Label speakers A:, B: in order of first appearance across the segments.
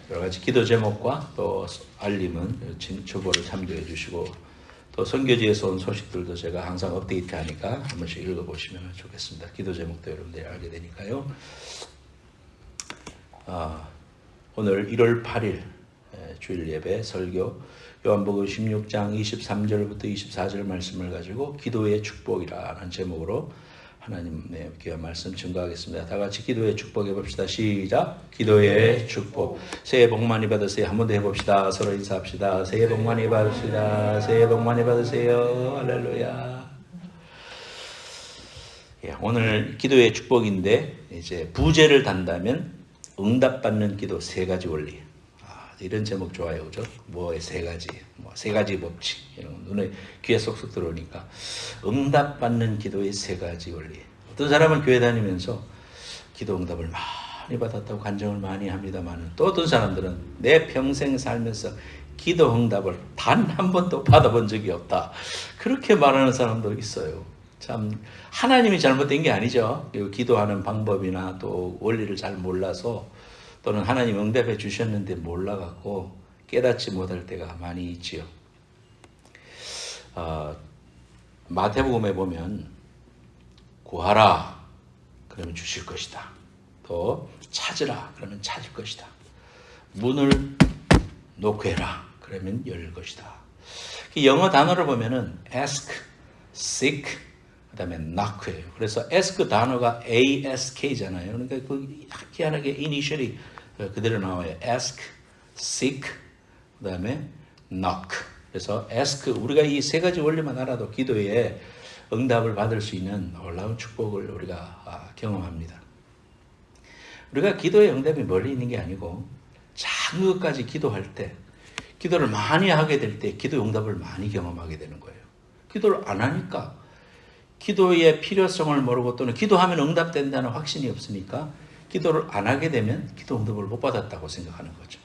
A: 여러 가지 기도 제목과 또 알림은 주보를 참조해 주시고 또 선교지에서 온 소식들도 제가 항상 업데이트하니까 한 번씩 읽어보시면 좋겠습니다. 기도 제목도 여러분들이 알게 되니까요. 오늘 1월 8일 주일 예배 설교 요한복음 16장 23절부터 24절 말씀을 가지고 기도의 축복이라는 제목으로 하나님의 귀한 말씀 증거하겠습니다. 다 같이 기도의 축복 해봅시다. 시작. 기도의 축복. 새해 복 많이 받으세요. 한 번 더 해봅시다. 서로 인사합시다. 새해 복 많이 받으시다. 새해 복 많이 받으세요. 할렐루야. 오늘 기도의 축복인데 이제 부제를 단다면 응답받는 기도 세 가지 원리. 이런 제목 좋아요, 그죠? 뭐의 세 가지, 세 가지 법칙, 이런 눈에 귀에 쏙쏙 들어오니까 응답받는 기도의 세 가지 원리. 어떤 사람은 교회 다니면서 기도 응답을 많이 받았다고 간증을 많이 합니다만, 또 어떤 사람들은 내 평생 살면서 기도 응답을 단 한 번도 받아본 적이 없다. 그렇게 말하는 사람도 있어요. 참 하나님이 잘못된 게 아니죠. 기도하는 방법이나 또 원리를 잘 몰라서. 또는 하나님 응답해 주셨는데 몰라갖고 깨닫지 못할 때가 많이 있지요. 마태복음에 보면 구하라 그러면 주실 것이다. 또 찾으라 그러면 찾을 것이다. 문을 노크해라 그러면 열 것이다. 영어 단어를 보면은 ask, seek, 그다음에 knock예요. 그래서 ask 단어가 ask잖아요. 그러니까 그 희한하게 이니셜이 그대로 나와요. ask, seek, 그다음에 knock. 그래서 ask 우리가 이 세 가지 원리만 알아도 기도에 응답을 받을 수 있는 놀라운 축복을 우리가 경험합니다. 우리가 기도의 응답이 멀리 있는 게 아니고 작은 것까지 기도할 때, 기도를 많이 하게 될 때 기도 응답을 많이 경험하게 되는 거예요. 기도를 안 하니까 기도의 필요성을 모르고 또는 기도하면 응답된다는 확신이 없으니까 기도를 안 하게 되면 기도 응답을 못 받았다고 생각하는 거죠.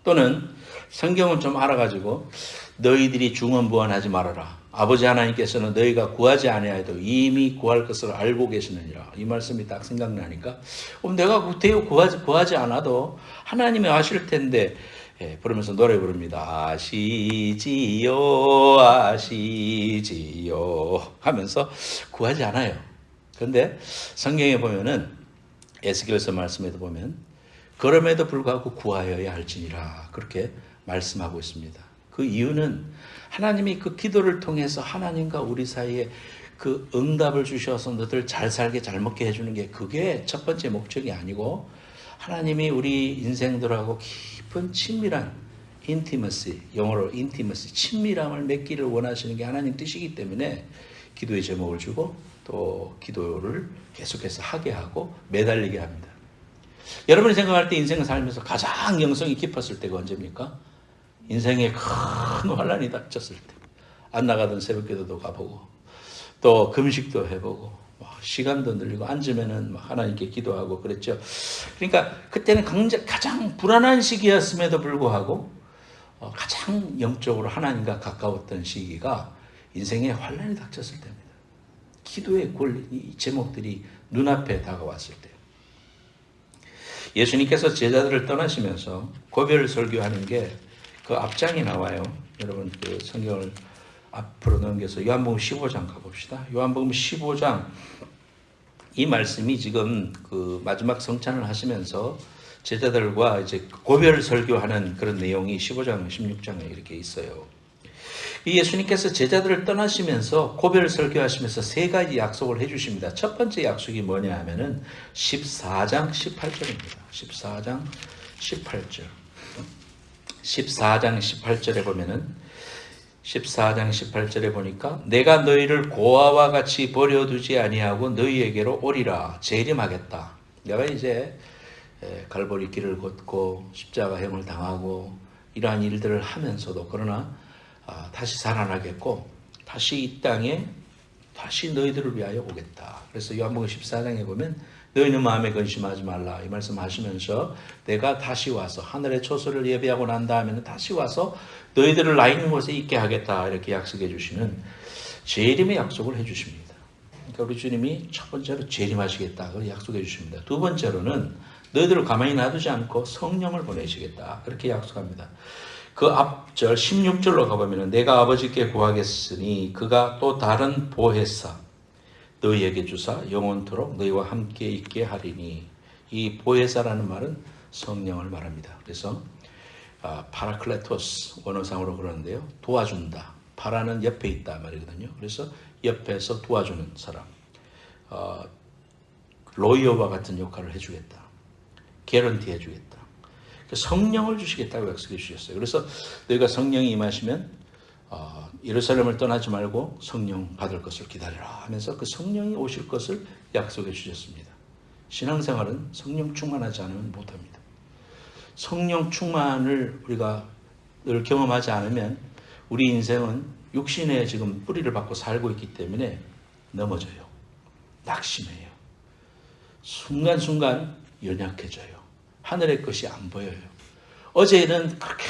A: 또는 성경은 좀 알아가지고 너희들이 중언부언하지 말아라. 아버지 하나님께서는 너희가 구하지 아니하여도 이미 구할 것을 알고 계시느니라. 이 말씀이 딱 생각나니까 내가 구하지 않아도 하나님이 아실 텐데 부르면서 노래 부릅니다. 아시지요 아시지요 하면서 구하지 않아요. 그런데 성경에 보면은 에스겔서 말씀에도 보면 그럼에도 불구하고 구하여야 할지니라 그렇게 말씀하고 있습니다. 그 이유는 하나님이 그 기도를 통해서 하나님과 우리 사이에 그 응답을 주셔서 너들 잘 살게 잘 먹게 해주는 게 그게 첫 번째 목적이 아니고 하나님이 우리 인생들하고 깊은 친밀한 intimacy, 영어로 intimacy, 친밀함을 맺기를 원하시는 게 하나님 뜻이기 때문에 기도의 제목을 주고 또 기도를 계속해서 하게 하고 매달리게 합니다. 여러분이 생각할 때 인생을 살면서 가장 영성이 깊었을 때가 언제입니까? 인생에 큰 환란이 닥쳤을 때. 안 나가던 새벽기도도 가보고 또 금식도 해보고 시간도 늘리고 앉으면은 하나님께 기도하고 그랬죠. 그러니까 그때는 가장 불안한 시기였음에도 불구하고 가장 영적으로 하나님과 가까웠던 시기가 인생에 환란이 닥쳤을 때입니다. 기도의 권리, 이 제목들이 눈앞에 다가왔을 때. 예수님께서 제자들을 떠나시면서 고별 설교하는 게 그 앞장이 나와요. 여러분 그 성경을 앞으로 넘겨서 요한복음 15장 가봅시다. 요한복음 15장 이 말씀이 지금 그 마지막 성찬을 하시면서 제자들과 이제 고별 설교하는 그런 내용이 15장, 16장에 이렇게 있어요. 이 예수님께서 제자들을 떠나시면서 고별 설교하시면서 세 가지 약속을 해주십니다. 첫 번째 약속이 뭐냐 하면은 14장 18절입니다. 14장 18절. 14장 18절에 보면은 14장 18절에 보니까 내가 너희를 고아와 같이 버려두지 아니하고 너희에게로 오리라 재림하겠다. 내가 이제 갈보리 길을 걷고 십자가형을 당하고 이러한 일들을 하면서도 그러나 다시 살아나겠고 다시 이 땅에 다시 너희들을 위하여 오겠다. 그래서 요한복음 14장에 보면 너희는 마음에 근심하지 말라 이 말씀하시면서 내가 다시 와서 하늘의 초소를 예배하고 난 다음에는 다시 와서 너희들을 나 있는 곳에 있게 하겠다 이렇게 약속해 주시는 재림의 약속을 해 주십니다. 그러니까 우리 주님이 첫 번째로 재림하시겠다 그걸 약속해 주십니다. 두 번째로는 너희들을 가만히 놔두지 않고 성령을 보내시겠다. 그렇게 약속합니다. 그 앞절 16절로 가보면 내가 아버지께 구하겠으니 그가 또 다른 보혜사 너희에게 주사 영원토록 너희와 함께 있게 하리니. 이 보혜사라는 말은 성령을 말합니다. 그래서 파라클레토스 원어상으로 그러는데요. 도와준다. 파라는 옆에 있다 말이거든요. 그래서 옆에서 도와주는 사람. 로이어와 같은 역할을 해주겠다. 개런티 해주겠다. 성령을 주시겠다고 약속해 주셨어요. 그래서 너희가 성령이 임하시면 예루살렘을 떠나지 말고 성령 받을 것을 기다리라 하면서 그 성령이 오실 것을 약속해 주셨습니다. 신앙생활은 성령 충만하지 않으면 못합니다. 성령 충만을 우리가 늘 경험하지 않으면 우리 인생은 육신에 지금 뿌리를 받고 살고 있기 때문에 넘어져요. 낙심해요. 순간순간 연약해져요. 하늘의 것이 안 보여요. 어제는 그렇게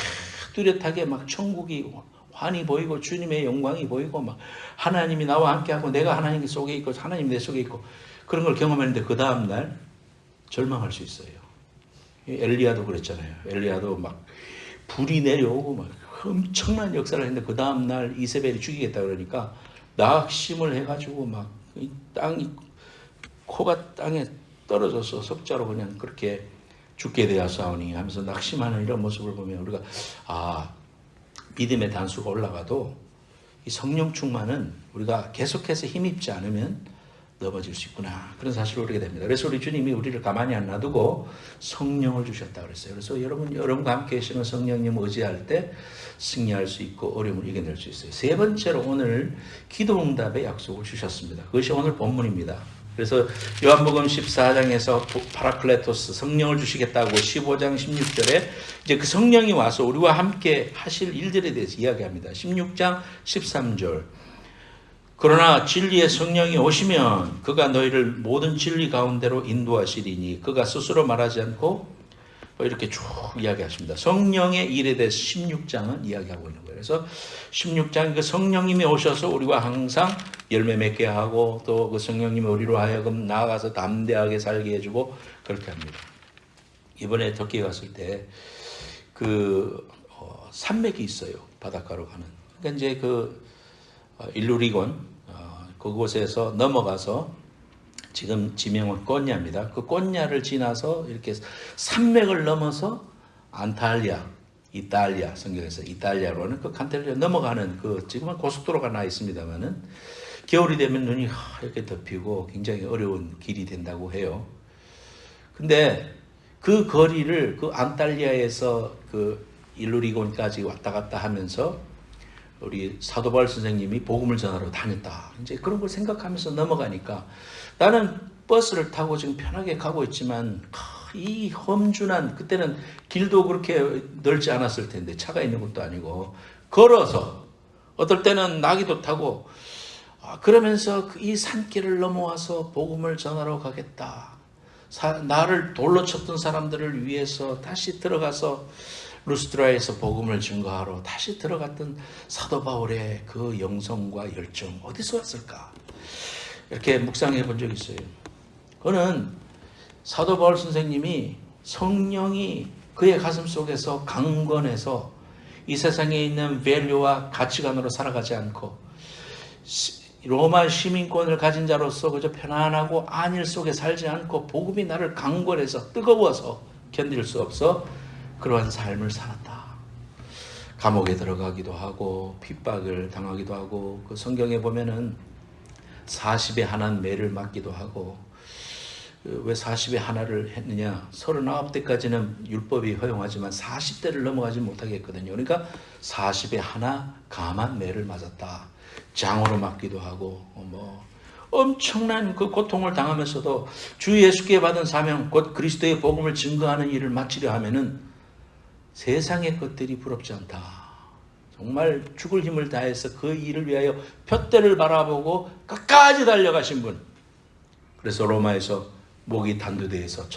A: 뚜렷하게 막 천국이 환히 보이고 주님의 영광이 보이고 막 하나님이 나와 함께하고 내가 하나님 속에 있고 하나님 내 속에 있고 그런 걸 경험했는데 그 다음날 절망할 수 있어요. 엘리야도 그랬잖아요. 엘리야도 막 불이 내려오고 막 엄청난 역사를 했는데 그 다음날 이세벨이 죽이겠다 그러니까 낙심을 해가지고 막 땅이 코가 땅에 떨어져서 석자로 그냥 그렇게 죽게 되었사오니 하면서 낙심하는 이런 모습을 보면 우리가 믿음의 단수가 올라가도 이 성령 충만은 우리가 계속해서 힘입지 않으면 넘어질 수 있구나. 그런 사실을 알게 됩니다. 그래서 우리 주님이 우리를 가만히 안 놔두고 성령을 주셨다 그랬어요. 그래서 여러분과 함께 계시는 성령님 의지할 때 승리할 수 있고 어려움을 이겨낼 수 있어요. 세 번째로 오늘 기도응답의 약속을 주셨습니다. 그것이 오늘 본문입니다. 그래서 요한복음 14장에서 파라클레토스 성령을 주시겠다고 15장 16절에 이제 그 성령이 와서 우리와 함께 하실 일들에 대해서 이야기합니다. 16장 13절 그러나 진리의 성령이 오시면 그가 너희를 모든 진리 가운데로 인도하시리니 그가 스스로 말하지 않고 이렇게 쭉 이야기하십니다. 성령의 일에 대해서 16장은 이야기하고 있는 거예요. 그래서 16장 그 성령님이 오셔서 우리와 항상 열매 맺게 하고 또 그 성령님이 우리로 하여금 나아가서 담대하게 살게 해주고 그렇게 합니다. 이번에 터키에 갔을 때 그 산맥이 있어요. 바닷가로 가는. 그러니까 이제 그 일루리곤 그곳에서 넘어가서 지금 지명은 꼬냐입니다. 그 꼬냐를 지나서 이렇게 산맥을 넘어서 안탈리아, 이탈리아 성경에서 이탈리아로는 그 칸텔리아 넘어가는 그 지금은 고속도로가 나 있습니다만은 겨울이 되면 눈이 이렇게 덮이고 굉장히 어려운 길이 된다고 해요. 근데 그 거리를 그 안탈리아에서 그 일루리곤까지 왔다 갔다 하면서 우리 사도 바울 선생님이 복음을 전하러 다녔다. 이제 그런 걸 생각하면서 넘어가니까 나는 버스를 타고 지금 편하게 가고 있지만 이 험준한 그때는 길도 그렇게 넓지 않았을 텐데 차가 있는 것도 아니고 걸어서 어떨 때는 나귀도 타고 그러면서 이 산길을 넘어와서 복음을 전하러 가겠다. 나를 돌로 쳤던 사람들을 위해서 다시 들어가서 루스드라에서 복음을 증거하러 다시 들어갔던 사도 바울의 그 영성과 열정 어디서 왔을까? 이렇게 묵상해 본 적이 있어요. 그는 사도 바울 선생님이 성령이 그의 가슴 속에서 강건해서 이 세상에 있는 밸류와 가치관으로 살아가지 않고 로마 시민권을 가진 자로서 그저 편안하고 안일 속에 살지 않고 복음이 나를 강건해서 뜨거워서 견딜 수 없어 그러한 삶을 살았다. 감옥에 들어가기도 하고 핍박을 당하기도 하고 그 성경에 보면은 40에 한한 매를 맞기도 하고 왜 40에 하나를 했느냐 39대까지는 율법이 허용하지만 40대를 넘어가지 못하게 했거든요. 그러니까 40에 하나 감한 매를 맞았다. 장으로 맞기도 하고 엄청난 그 고통을 당하면서도 주 예수께 받은 사명 곧 그리스도의 복음을 증거하는 일을 마치려 하면은 세상의 것들이 부럽지 않다. 정말 죽을 힘을 다해서 그 일을 위하여 푯대를 바라보고 끝까지 달려가신 분. 그래서 로마에서 목이 단두대에서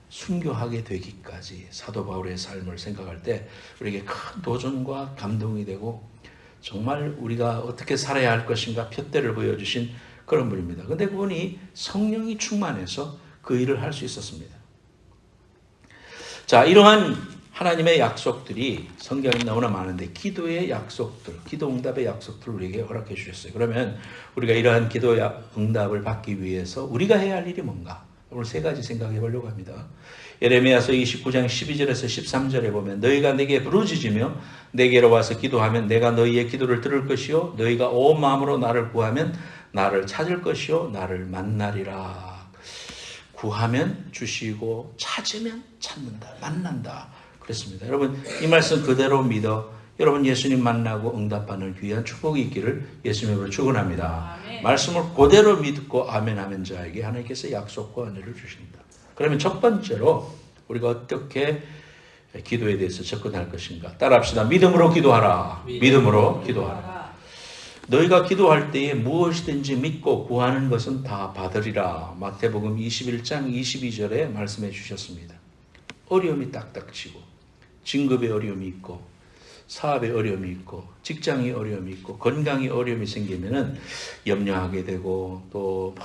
A: 순교하게 되기까지 사도 바울의 삶을 생각할 때 우리에게 큰 도전과 감동이 되고 정말 우리가 어떻게 살아야 할 것인가 푯대를 보여주신 그런 분입니다. 그런데 그분이 성령이 충만해서 그 일을 할 수 있었습니다. 자, 이러한 하나님의 약속들이 성경에 너무나 많은데 기도의 약속들, 기도 응답의 약속들을 우리에게 허락해 주셨어요. 그러면 우리가 이러한 기도 응답을 받기 위해서 우리가 해야 할 일이 뭔가? 오늘 세 가지 생각해 보려고 합니다. 예레미야서 29장 12절에서 13절에 보면 너희가 내게 부르짖으며 내게로 와서 기도하면 내가 너희의 기도를 들을 것이요 너희가 온 마음으로 나를 구하면 나를 찾을 것이요 나를 만나리라. 구하면 주시고 찾으면 찾는다. 만난다. 그렇습니다. 여러분 이 말씀 그대로 믿어 여러분 예수님 만나고 응답받는 귀한 축복이 있기를 예수님으로 축원합니다. 말씀을 그대로 믿고 아멘하면 자에게 하나님께서 약속과 은혜를 주신다. 그러면 첫 번째로 우리가 어떻게 기도에 대해서 접근할 것인가? 따라합시다. 믿음으로 기도하라. 믿음으로 기도하라. 너희가 기도할 때에 무엇이든지 믿고 구하는 것은 다 받으리라. 마태복음 21장 22절에 말씀해 주셨습니다. 어려움이 딱딱 치고 진급에 어려움이 있고 사업에 어려움이 있고 직장에 어려움이 있고 건강에 어려움이 생기면은 염려하게 되고 또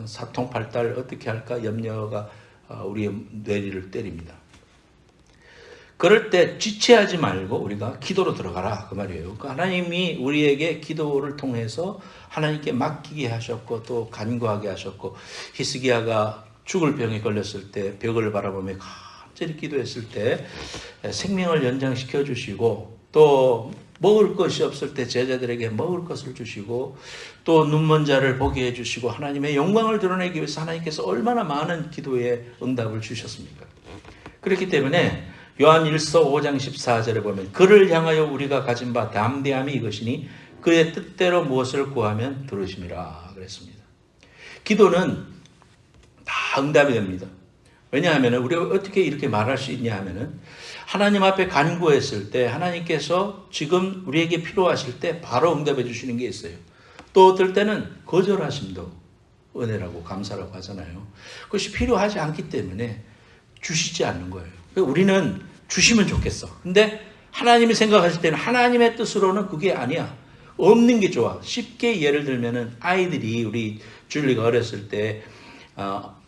A: 사통팔달 어떻게 할까 염려가 우리의 뇌리를 때립니다. 그럴 때 지체하지 말고 우리가 기도로 들어가라 그 말이에요. 하나님이 우리에게 기도를 통해서 하나님께 맡기게 하셨고 또 간구하게 하셨고 히스기야가 죽을 병에 걸렸을 때 벽을 바라보며 간절히 기도했을 때 생명을 연장시켜 주시고 또 먹을 것이 없을 때 제자들에게 먹을 것을 주시고 또 눈먼 자를 보게 해주시고 하나님의 영광을 드러내기 위해서 하나님께서 얼마나 많은 기도의 응답을 주셨습니까? 그렇기 때문에 요한 1서 5장 14절에 보면 그를 향하여 우리가 가진 바 담대함이 이것이니 그의 뜻대로 무엇을 구하면 들으심이라 그랬습니다. 기도는 다 응답이 됩니다. 왜냐하면 우리가 어떻게 이렇게 말할 수 있냐 하면은 하나님 앞에 간구했을 때 하나님께서 지금 우리에게 필요하실 때 바로 응답해 주시는 게 있어요. 또 어떨 때는 거절하심도 은혜라고 감사라고 하잖아요. 그것이 필요하지 않기 때문에 주시지 않는 거예요. 우리는 주시면 좋겠어. 근데 하나님이 생각하실 때는 하나님의 뜻으로는 그게 아니야. 없는 게 좋아. 쉽게 예를 들면은 아이들이 우리 줄리가 어렸을 때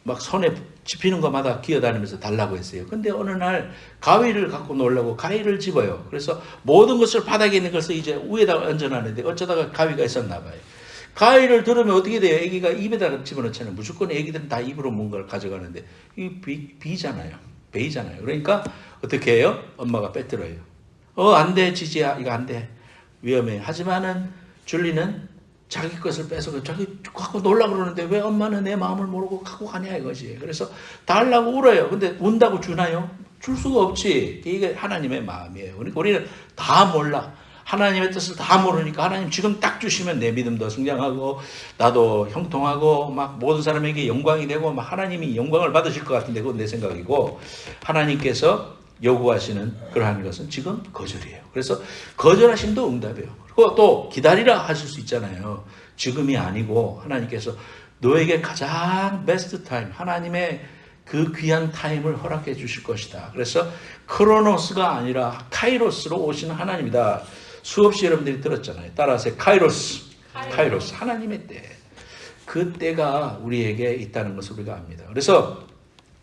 A: 막 손에 집히는 것마다 기어다니면서 달라고 했어요. 근데 어느 날 가위를 갖고 놀라고 가위를 집어요. 그래서 모든 것을 바닥에 있는 것을 이제 위에다 얹어놨는데 어쩌다가 가위가 있었나 봐요. 가위를 들으면 어떻게 돼요? 애기가 입에다가 집어넣잖아요. 무조건 애기들은 다 입으로 뭔가를 가져가는데 이 비잖아요. 베이잖아요. 그러니까 어떻게 해요? 엄마가 빼들어요. 안 돼, 지지야. 이거 안 돼. 위험해. 하지만은 줄리는 자기 것을 뺏어서 자기 갖고 놀라고 그러는데 왜 엄마는 내 마음을 모르고 갖고 가냐 이거지. 그래서 달라고 울어요. 근데 운다고 주나요? 줄 수가 없지. 이게 하나님의 마음이에요. 그러니까 우리는 다 몰라. 하나님의 뜻을 다 모르니까 하나님 지금 딱 주시면 내 믿음도 성장하고 나도 형통하고 막 모든 사람에게 영광이 되고 막 하나님이 영광을 받으실 것 같은데 그건 내 생각이고 하나님께서 요구하시는 그러한 것은 지금 거절이에요. 그래서 거절하심도 응답이에요. 그리고 또 기다리라 하실 수 있잖아요. 지금이 아니고 하나님께서 너에게 가장 베스트 타임 하나님의 그 귀한 타임을 허락해 주실 것이다. 그래서 크로노스가 아니라 카이로스로 오시는 하나님이다. 수없이 여러분들이 들었잖아요. 따라서 카이로스 하나님의 때. 그 때가 우리에게 있다는 것을 우리가 압니다. 그래서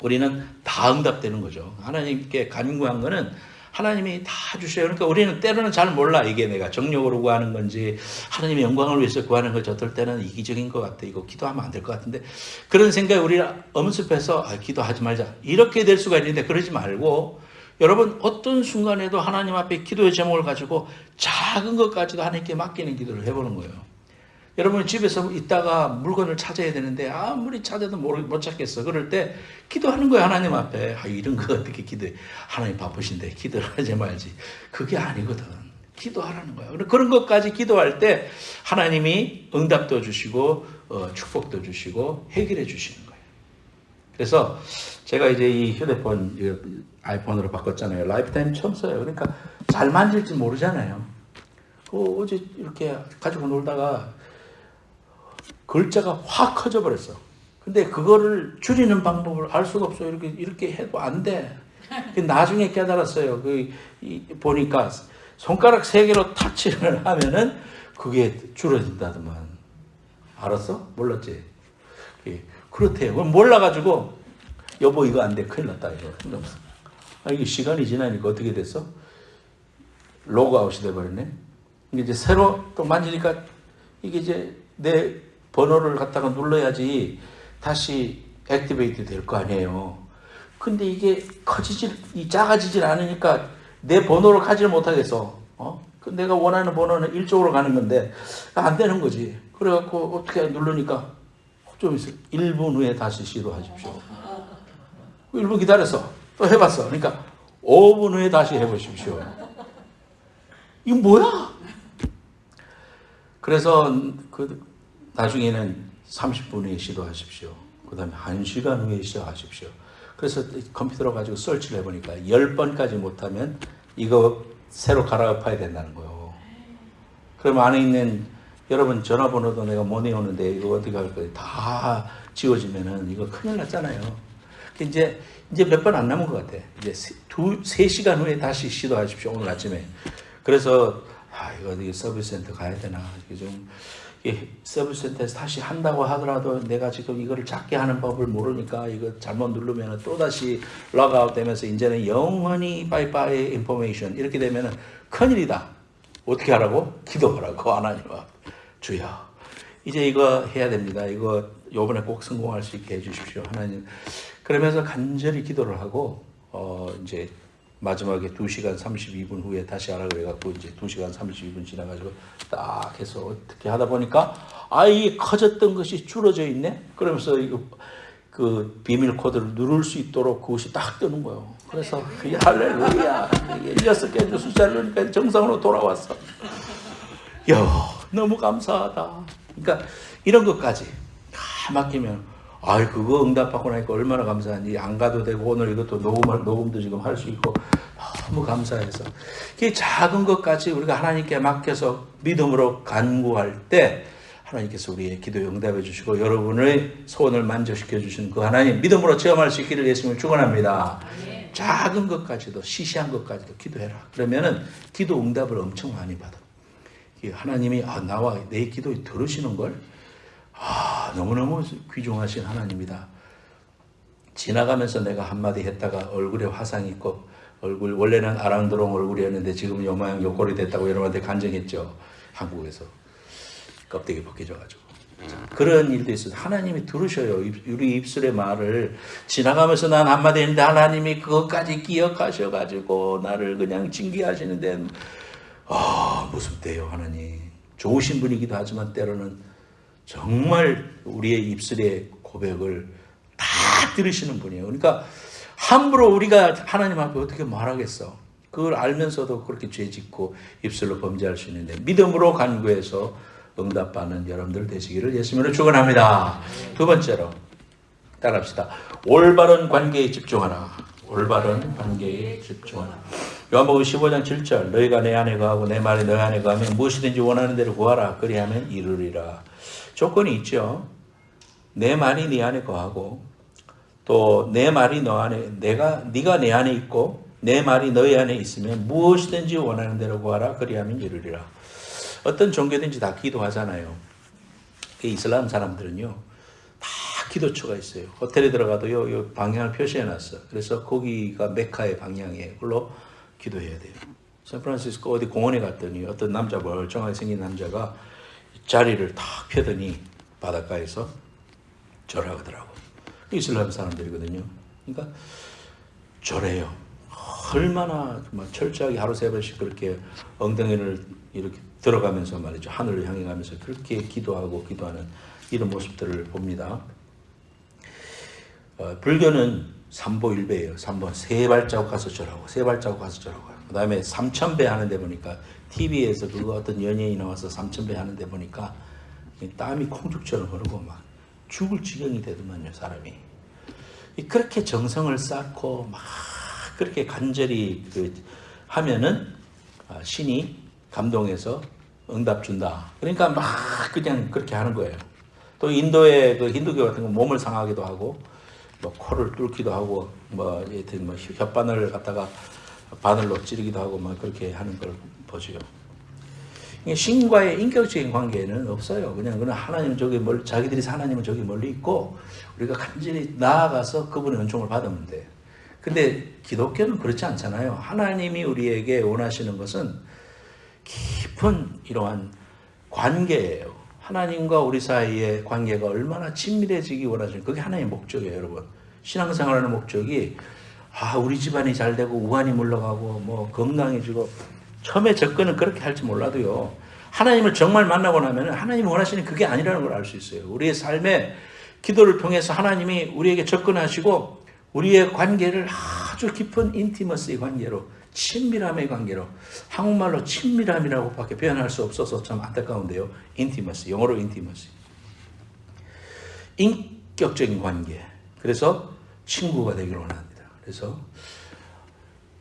A: 우리는 다 응답되는 거죠. 하나님께 간구한 거는 하나님이 다 주셔요. 그러니까 우리는 때로는 잘 몰라. 이게 내가 정욕으로 구하는 건지 하나님의 영광을 위해서 구하는 건지 어떨 때는 이기적인 것 같아. 이거 기도하면 안 될 것 같은데 그런 생각이 우리가 엄습해서 기도하지 말자. 이렇게 될 수가 있는데 그러지 말고 여러분 어떤 순간에도 하나님 앞에 기도의 제목을 가지고 작은 것까지도 하나님께 맡기는 기도를 해보는 거예요. 여러분 집에서 있다가 물건을 찾아야 되는데 아무리 찾아도 못 찾겠어. 그럴 때 기도하는 거예요. 하나님 앞에. 이런 거 어떻게 기도해. 하나님 바쁘신데 기도를 하지 말지. 그게 아니거든. 기도하라는 거야. 그런 것까지 기도할 때 하나님이 응답도 주시고 축복도 주시고 해결해 주시는 거예요. 그래서 제가 이제 이 휴대폰 아이폰으로 바꿨잖아요. 라이프타임 처음 써요. 그러니까 잘 만질지 모르잖아요. 어제 이렇게 가지고 놀다가 글자가 확 커져 버렸어. 근데 그거를 줄이는 방법을 알 수가 없어요. 이렇게 해도 안 돼. 나중에 깨달았어요. 보니까 손가락 3개로 타치를 하면은 그게 줄어든다더만. 알았어? 몰랐지? 그렇대요. 그럼 몰라가지고 여보 이거 안 돼. 큰일 났다. 이거. 이게 시간이 지나니까 어떻게 됐어? 로그아웃이 돼버렸네. 이게 이제 새로 또 만지니까 이게 이제 내 번호를 갖다가 눌러야지 다시 액티베이트 될 거 아니에요. 근데 이게 작아지질 않으니까 내 번호를 가지를 못하겠어. 내가 원하는 번호는 이쪽으로 가는 건데 안 되는 거지. 그래갖고 어떻게 누르니까 좀 있어. 1분 후에 다시 시도하십시오. 1분 기다렸어. 또 해봤어. 그러니까 5분 후에 다시 해보십시오. 이거 뭐야? 그래서 나중에는 30분 후에 시도하십시오. 그 다음에 1시간 후에 시도하십시오. 그래서 컴퓨터로 가지고 설치를 해보니까 10번까지 못하면 이거 새로 갈아엎어야 된다는 거예요. 그럼 안에 있는 여러분 전화번호도 내가 못 외우는데 이거 어떻게 할 거예요? 다 지워지면은 이거 큰일 났잖아요. 이제 몇 번 안 남은 것 같아. 이제 3시간 후에 다시 시도하십시오. 오늘 아침에. 그래서 이거 서비스 센터 가야 되나. 서비스 센터에서 다시 한다고 하더라도 내가 지금 이거를 작게 하는 법을 모르니까 이거 잘못 누르면 또다시 럭아웃 되면서 이제는 영원히 바이바이 인포메이션 이렇게 되면은 큰일이다. 어떻게 하라고? 기도하라고. 하나님아, 주여, 이제 이거 해야 됩니다. 이거 요번에 꼭 성공할 수 있게 해주십시오. 하나님. 그러면서 간절히 기도를 하고 이제 마지막에 2시간 32분 후에 다시 하라 그래갖고 이제 2시간 32분 지나가지고 딱 해서 어떻게 하다 보니까 이게 커졌던 것이 줄어져 있네. 그러면서 이거 그 비밀 코드를 누를 수 있도록 그것이 딱 뜨는 거예요. 그래서 할렐루야, 6개의 숫자를 누르니까 정상으로 돌아왔어. 야, 너무 감사하다. 그러니까 이런 것까지 다 맡기면 그거 응답받고 나니까 얼마나 감사한지. 안 가도 되고 오늘 이것도 녹음도 지금 할 수 있고 너무 감사해서 이 작은 것까지 우리가 하나님께 맡겨서 믿음으로 간구할 때 하나님께서 우리의 기도에 응답해 주시고 여러분의 소원을 만족시켜 주시는 그 하나님 믿음으로 체험할 수 있기를 예수님을 축원합니다. 작은 것까지도 시시한 것까지도 기도해라. 그러면은 기도 응답을 엄청 많이 받아. 하나님이 나와 내 기도에 들으시는 걸 너무너무 귀중하신 하나님이다. 지나가면서 내가 한마디 했다가 얼굴에 화상이 있고 원래는 아랑드롱 얼굴이었는데 지금 요 모양 요 꼴이 됐다고 여러분한테 간증했죠. 한국에서 껍데기 벗겨져가지고 그런 일도 있어요. 하나님이 들으셔요. 우리 입술의 말을 지나가면서 난 한마디 했는데 하나님이 그것까지 기억하셔가지고 나를 그냥 징계하시는데 무섭대요. 하나님 좋으신 분이기도 하지만 때로는 정말 우리의 입술의 고백을 다 들으시는 분이에요. 그러니까 함부로 우리가 하나님 앞에 어떻게 말하겠어. 그걸 알면서도 그렇게 죄짓고 입술로 범죄할 수 있는데 믿음으로 간구해서 응답받는 여러분들 되시기를 예수님으로 축원합니다. 두 번째로 따라합시다. 올바른 관계에 집중하라. 올바른 관계에 집중하라. 요한복음 15장 7절 너희가 내 안에 거하고 내 말이 너희 안에 거하면 무엇이든지 원하는 대로 구하라. 그리하면 이루리라. 조건이 있죠. 내 말이 네 안에 거하고 또 내 말이 너 안에 네가 내 안에 있고 내 말이 너희 안에 있으면 무엇이든지 원하는 대로 구하라. 그리하면 이루리라. 어떤 종교든지 다 기도하잖아요. 이슬람 사람들은요 다 기도처가 있어요. 호텔에 들어가도 요 방향을 표시해놨어. 그래서 거기가 메카의 방향이에요. 그걸로 기도해야 돼요. 샌프란시스코 어디 공원에 갔더니 어떤 남자 멀쩡하게 생긴 남자가 자리를 탁 펴더니 바닷가에서 절하더라고. 이슬람 사람들이거든요. 그러니까 절해요. 얼마나 철저하게 하루 3번씩 그렇게 엉덩이를 이렇게 들어가면서 말이죠. 하늘을 향해 가면서 그렇게 기도하는 이런 모습들을 봅니다. 불교는 삼보일배예요. 3번 3발자국 가서 절하고 3발자국 가서 절하고 그 다음에 3000배 하는데 보니까 TV에서 그거 어떤 연예인이 나와서 3000배 하는데 보니까 땀이 콩죽처럼 흐르고 막 죽을 지경이 되더만요. 사람이 그렇게 정성을 쌓고 막 그렇게 간절히 하면은 신이 감동해서 응답 준다. 그러니까 막 그냥 그렇게 하는 거예요. 또 인도의 그 힌두교 같은 거 몸을 상하기도 하고 뭐 코를 뚫기도 하고 하여튼 혓바늘을 갖다가 바늘로 찌르기도 하고 막 그렇게 하는 걸 보죠. 신과의 인격적인 관계는 없어요. 그냥 하나님 자기들이 하나님은 저기 멀리 있고 우리가 간절히 나아가서 그분의 은총을 받으면 돼. 근데 기독교는 그렇지 않잖아요. 하나님이 우리에게 원하시는 것은 깊은 이러한 관계예요. 하나님과 우리 사이의 관계가 얼마나 친밀해지기 원하시는, 그게 하나님의 목적이에요, 여러분. 신앙생활하는 목적이 우리 집안이 잘 되고 우환이 물러가고 뭐 건강해지고, 처음에 접근은 그렇게 할지 몰라도요, 하나님을 정말 만나고 나면 하나님이 원하시는 그게 아니라는 걸 알 수 있어요. 우리의 삶에 기도를 통해서 하나님이 우리에게 접근하시고 우리의 관계를 아주 깊은 인티머스의 관계로, 친밀함의 관계로, 한국말로 친밀함이라고 밖에 표현할 수 없어서 참 안타까운데요. 인티머스, 영어로 인티머스. 인격적인 관계. 그래서 친구가 되기를 원합니다. 그래서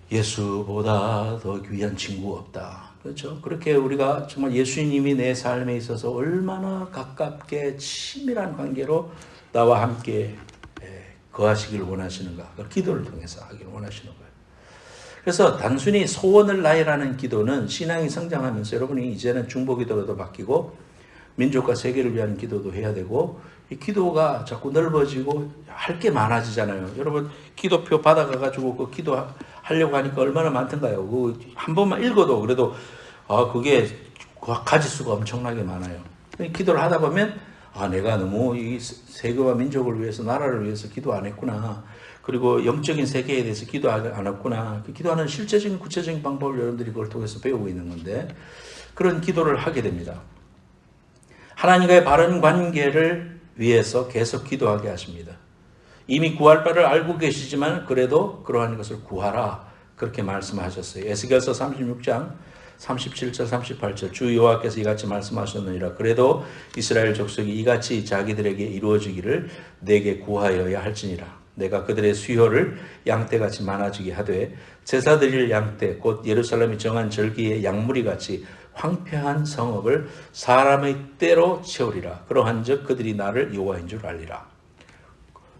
A: 예수보다 더 귀한 친구가 없다. 그렇죠? 그렇게 우리가 정말 예수님이 내 삶에 있어서 얼마나 가깝게 친밀한 관계로 나와 함께 거하시길 원하시는가. 그걸 기도를 통해서 하길 원하시는 거예요. 그래서 단순히 소원을 나열하는 기도는 신앙이 성장하면서 여러분이 이제는 중보기도로도 바뀌고 민족과 세계를 위한 기도도 해야 되고, 이 기도가 자꾸 넓어지고 할 게 많아지잖아요. 여러분 기도표 받아가지고 그 기도하려고 하니까 얼마나 많던가요. 그 한 번만 읽어도 그래도 그게 가지수가 엄청나게 많아요. 기도를 하다 보면 내가 너무 이 세계와 민족을 위해서, 나라를 위해서 기도 안 했구나. 그리고 영적인 세계에 대해서 기도 안 했구나. 그 기도하는 실제적인 구체적인 방법을 여러분들이 그걸 통해서 배우고 있는 건데, 그런 기도를 하게 됩니다. 하나님과의 바른 관계를 위해서 계속 기도하게 하십니다. 이미 구할 바를 알고 계시지만 그래도 그러한 것을 구하라, 그렇게 말씀하셨어요. 에스겔서 36장 37절 38절 주 여호와께서 이같이 말씀하셨느니라. 그래도 이스라엘 족속이 이같이 자기들에게 이루어지기를 내게 구하여야 할지니라. 내가 그들의 수요를 양떼같이 많아지게 하되 제사 드릴 양떼 곧 예루살렘이 정한 절기의 양무리같이 황폐한 성읍을 사람의 때로 채우리라. 그러한즉 그들이 나를 여호와인 줄 알리라.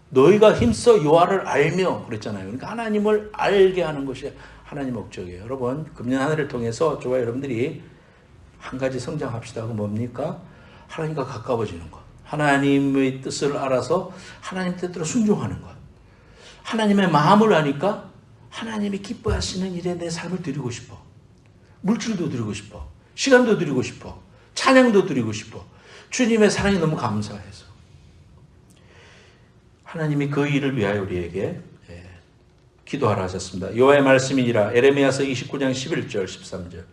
A: 너희가 힘써 여호와를 알며 그랬잖아요. 그러니까 하나님을 알게 하는 것이 하나님 목적이에요. 여러분 금년 한 해를 통해서 저와 여러분들이 한 가지 성장합시다. 그 뭡니까? 하나님과 가까워지는 것. 하나님의 뜻을 알아서 하나님 뜻대로 순종하는 것. 하나님의 마음을 아니까 하나님이 기뻐하시는 일에 내 삶을 드리고 싶어. 물질도 드리고 싶어. 시간도 드리고 싶어. 찬양도 드리고 싶어. 주님의 사랑이 너무 감사해서. 하나님이 그 일을 위하여 우리에게 기도하라 하셨습니다. 여호와의 말씀이니라. 에레미야서 29장 11절 13절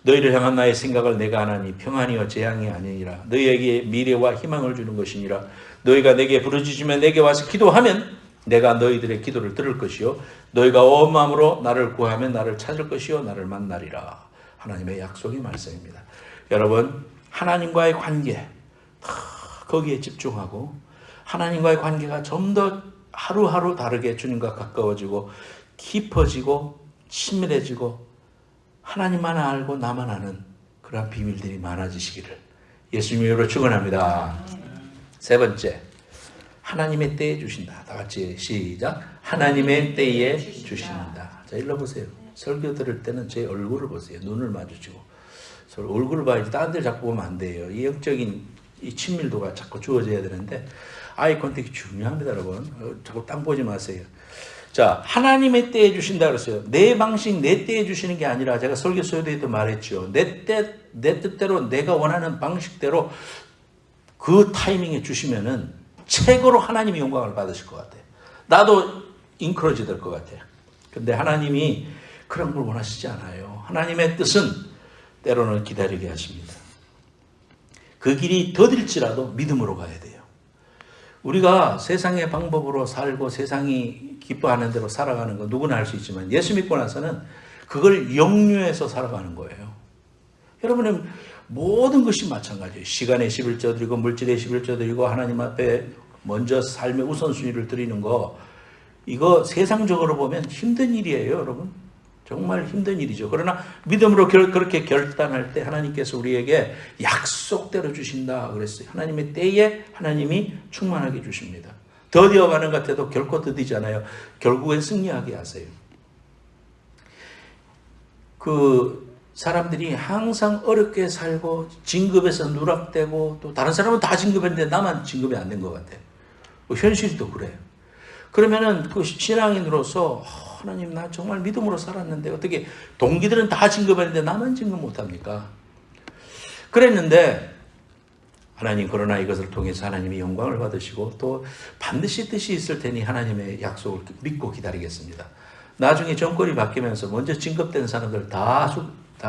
A: 너희를 향한 나의 생각을 내가 아나니 평안이요 재앙이 아니니라. 너희에게 미래와 희망을 주는 것이니라. 너희가 내게 부르짖으며 내게 와서 기도하면 내가 너희들의 기도를 들을 것이요 너희가 온 마음으로 나를 구하면 나를 찾을 것이요 나를 만나리라. 하나님의 약속의 말씀입니다. 여러분 하나님과의 관계 거기에 집중하고 하나님과의 관계가 좀 더 하루하루 다르게 주님과 가까워지고 깊어지고 친밀해지고 하나님만 알고 나만 아는 그런 비밀들이 많아지시기를 예수님 이름으로 축원합니다. 세 번째, 하나님의 때에 주신다. 다 같이 시작. 하나님의 때에 주신다. 자, 일러 보세요. 설교 들을 때는 제 얼굴을 보세요. 눈을 마주치고. 서로 얼굴을 봐야지 다른 데를 자꾸 보면 안 돼요. 이 영적인 이 친밀도가 자꾸 주어져야 되는데 아이 컨택이 중요합니다, 여러분. 자꾸 땅 보지 마세요. 자, 하나님의 때에 주신다 그랬어요. 내 방식, 내 때에 주시는 게 아니라 제가 설교 소요대에도 말했죠. 내 뜻대로 내가 원하는 방식대로 그 타이밍에 주시면은 최고로 하나님이 영광을 받으실 것 같아요. 나도 인크로지 될 것 같아요. 근데 하나님이 그런 걸 원하시지 않아요. 하나님의 뜻은 때로는 기다리게 하십니다. 그 길이 더딜지라도 믿음으로 가야 돼요. 우리가 세상의 방법으로 살고 세상이 기뻐하는 대로 살아가는 거 누구나 할 수 있지만 예수 믿고 나서는 그걸 역류해서 살아가는 거예요. 여러분은 모든 것이 마찬가지예요. 시간의 11조 드리고 물질의 11조 드리고 하나님 앞에 먼저 삶의 우선순위를 드리는 거 이거 세상적으로 보면 힘든 일이에요, 여러분. 정말 힘든 일이죠. 그러나 믿음으로 그렇게 결단할 때 하나님께서 우리에게 약속대로 주신다 그랬어요. 하나님의 때에 하나님이 충만하게 주십니다. 더디어가는 것 같아도 결코 더디지 않아요. 결국엔 승리하게 하세요. 그 사람들이 항상 어렵게 살고 진급에서 누락되고 또 다른 사람은 다 진급했는데 나만 진급이 안 된 것 같아요. 현실이 또 그래요. 그러면은 그 신앙인으로서 하나님 나 정말 믿음으로 살았는데 어떻게 동기들은 다 진급했는데 나만 진급 못합니까? 그랬는데 하나님 그러나 이것을 통해서 하나님이 영광을 받으시고 또 반드시 뜻이 있을 테니 하나님의 약속을 믿고 기다리겠습니다. 나중에 정권이 바뀌면서 먼저 진급된 사람들 다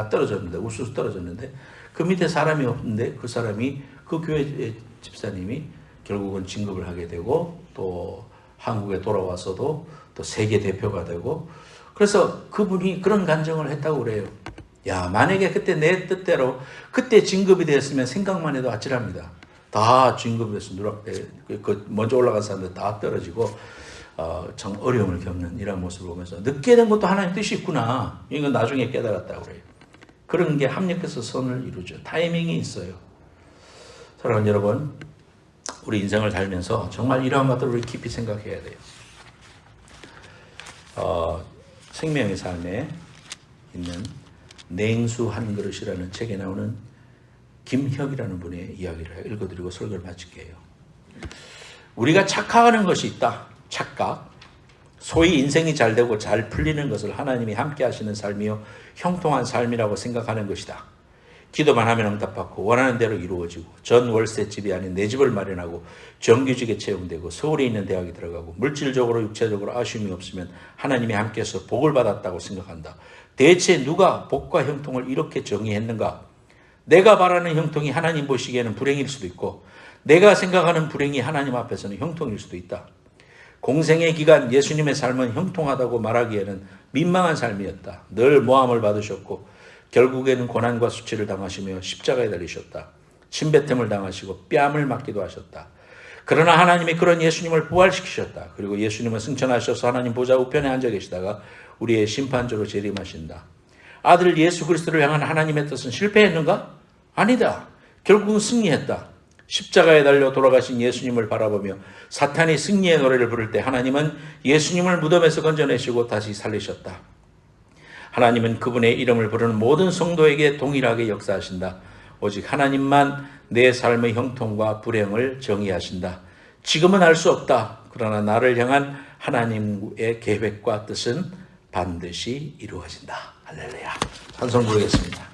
A: 떨어졌는데 우수수 떨어졌는데 그 밑에 사람이 없는데 그 사람이 그 교회 집사님이 결국은 진급을 하게 되고 또 한국에 돌아와서도 또 세계 대표가 되고 그래서 그분이 그런 간증을 했다고 그래요. 야, 만약에 그때 내 뜻대로 그때 진급이 되었으면 생각만 해도 아찔합니다. 다 진급이 돼서 누락돼 먼저 올라간 사람들 다 떨어지고 참 어려움을 겪는 이런 모습을 보면서 늦게 된 것도 하나님 뜻이 있구나. 이건 나중에 깨달았다고 그래요. 그런 게 합력해서 선을 이루죠. 타이밍이 있어요. 사랑하는 여러분, 우리 인생을 살면서 정말 이러한 것들을 우리 깊이 생각해야 돼요. 생명의 삶에 있는 냉수 한 그릇이라는 책에 나오는 김혁이라는 분의 이야기를 읽어드리고 설교를 마칠게요. 우리가 착각하는 것이 있다. 착각. 소위 인생이 잘 되고 잘 풀리는 것을 하나님이 함께 하시는 삶이요 형통한 삶이라고 생각하는 것이다. 기도만 하면 응답받고 원하는 대로 이루어지고 전 월세집이 아닌 내 집을 마련하고 정규직에 채용되고 서울에 있는 대학에 들어가고 물질적으로 육체적으로 아쉬움이 없으면 하나님이 함께해서 복을 받았다고 생각한다. 대체 누가 복과 형통을 이렇게 정의했는가? 내가 바라는 형통이 하나님 보시기에는 불행일 수도 있고 내가 생각하는 불행이 하나님 앞에서는 형통일 수도 있다. 공생의 기간 예수님의 삶은 형통하다고 말하기에는 민망한 삶이었다. 늘 모함을 받으셨고 결국에는 고난과 수치를 당하시며 십자가에 달리셨다. 침뱉음을 당하시고 뺨을 맞기도 하셨다. 그러나 하나님이 그런 예수님을 부활시키셨다. 그리고 예수님은 승천하셔서 하나님 보좌 우편에 앉아 계시다가 우리의 심판조로 재림하신다. 아들 예수 그리스도를 향한 하나님의 뜻은 실패했는가? 아니다. 결국은 승리했다. 십자가에 달려 돌아가신 예수님을 바라보며 사탄이 승리의 노래를 부를 때 하나님은 예수님을 무덤에서 건져내시고 다시 살리셨다. 하나님은 그분의 이름을 부르는 모든 성도에게 동일하게 역사하신다. 오직 하나님만 내 삶의 형통과 불행을 정의하신다. 지금은 알 수 없다. 그러나 나를 향한 하나님의 계획과 뜻은 반드시 이루어진다. 할렐루야. 찬송 부르겠습니다.